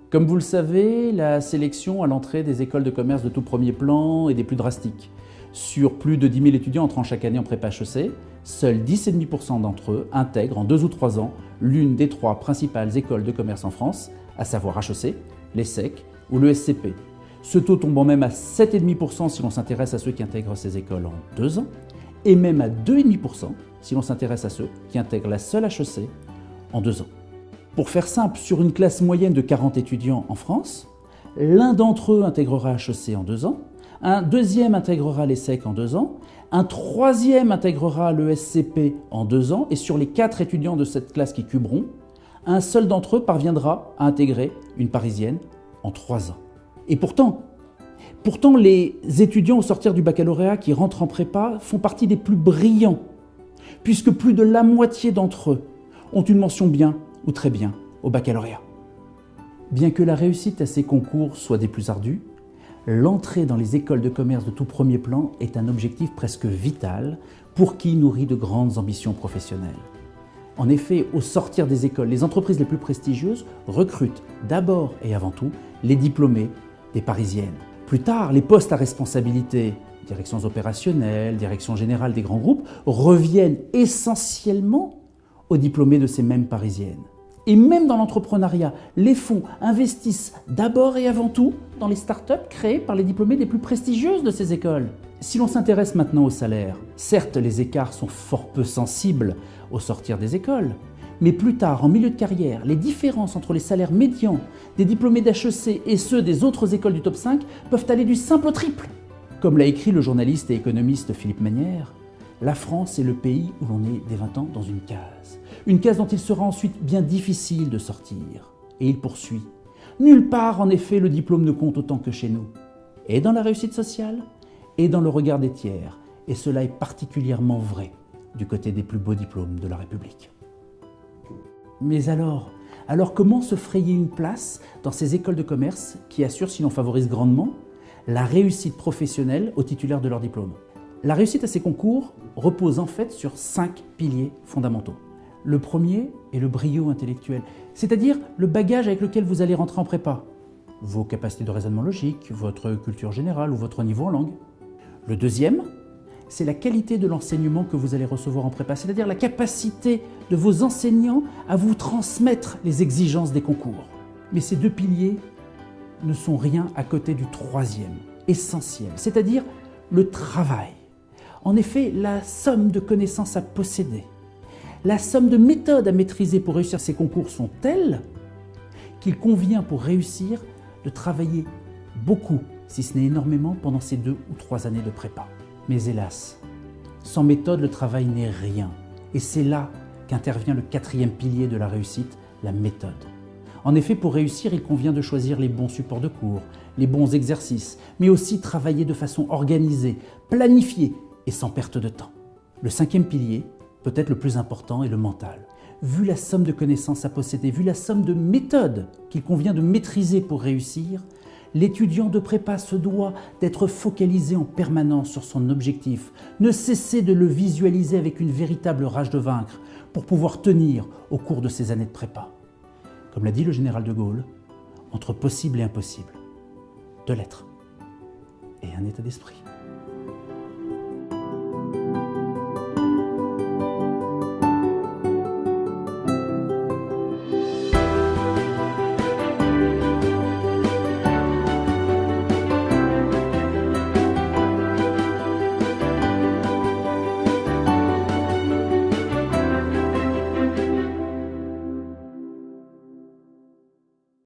Comme vous le savez, la sélection à l'entrée des écoles de commerce de tout premier plan est des plus drastiques. Sur plus de 10 000 étudiants entrant chaque année en prépa HEC, seuls 10,5% d'entre eux intègrent en 2 ou 3 ans l'une des 3 principales écoles de commerce en France, à savoir HEC, l'ESSEC ou le SCP. Ce taux tombant même à 7,5% si l'on s'intéresse à ceux qui intègrent ces écoles en 2 ans, et même à 2,5% si l'on s'intéresse à ceux qui intègrent la seule HEC en 2 ans. Pour faire simple, sur une classe moyenne de 40 étudiants en France, l'un d'entre eux intégrera HEC en 2 ans, un deuxième intégrera l'ESSEC en 2 ans, un troisième intégrera le SCP en 2 ans, et sur les 4 étudiants de cette classe qui cuberont, un seul d'entre eux parviendra à intégrer une parisienne en 3 ans. Et pourtant, les étudiants au sortir du baccalauréat qui rentrent en prépa font partie des plus brillants, puisque plus de la moitié d'entre eux ont une mention bien ou très bien au baccalauréat. Bien que la réussite à ces concours soit des plus ardus, l'entrée dans les écoles de commerce de tout premier plan est un objectif presque vital pour qui nourrit de grandes ambitions professionnelles. En effet, au sortir des écoles, les entreprises les plus prestigieuses recrutent d'abord et avant tout les diplômés des parisiennes. Plus tard, les postes à responsabilité, directions opérationnelles, direction générale des grands groupes, reviennent essentiellement aux diplômés de ces mêmes parisiennes. Et même dans l'entrepreneuriat, les fonds investissent d'abord et avant tout dans les startups créées par les diplômés les plus prestigieuses de ces écoles. Si l'on s'intéresse maintenant au salaire, certes les écarts sont fort peu sensibles au sortir des écoles, mais plus tard, en milieu de carrière, les différences entre les salaires médians des diplômés d'HEC et ceux des autres écoles du top 5 peuvent aller du simple au triple. Comme l'a écrit le journaliste et économiste Philippe Manière, la France est le pays où l'on est dès 20 ans dans une case dont il sera ensuite bien difficile de sortir. Et il poursuit. Nulle part, en effet, le diplôme ne compte autant que chez nous. Et dans la réussite sociale, et dans le regard des tiers. Et cela est particulièrement vrai du côté des plus beaux diplômes de la République. Mais alors comment se frayer une place dans ces écoles de commerce qui assurent, si l'on favorise grandement, la réussite professionnelle aux titulaires de leur diplôme? La réussite à ces concours repose en fait sur 5 piliers fondamentaux. Le premier est le brio intellectuel, c'est-à-dire le bagage avec lequel vous allez rentrer en prépa. Vos capacités de raisonnement logique, votre culture générale ou votre niveau en langue. Le deuxième, c'est la qualité de l'enseignement que vous allez recevoir en prépa, c'est-à-dire la capacité de vos enseignants à vous transmettre les exigences des concours. Mais ces 2 piliers ne sont rien à côté du troisième, essentiel, c'est-à-dire le travail. En effet, la somme de connaissances à posséder, la somme de méthodes à maîtriser pour réussir ces concours sont telles qu'il convient pour réussir de travailler beaucoup, si ce n'est énormément, pendant ces 2 ou 3 années de prépa. Mais hélas, sans méthode, le travail n'est rien. Et c'est là qu'intervient le 4e pilier de la réussite, la méthode. En effet, pour réussir, il convient de choisir les bons supports de cours, les bons exercices, mais aussi travailler de façon organisée, planifiée et sans perte de temps. Le 5e pilier, peut-être le plus important, est le mental. Vu la somme de connaissances à posséder, vu la somme de méthodes qu'il convient de maîtriser pour réussir, l'étudiant de prépa se doit d'être focalisé en permanence sur son objectif, ne cesser de le visualiser avec une véritable rage de vaincre pour pouvoir tenir au cours de ces années de prépa. Comme l'a dit le général de Gaulle, entre possible et impossible, 2 lettres et un état d'esprit.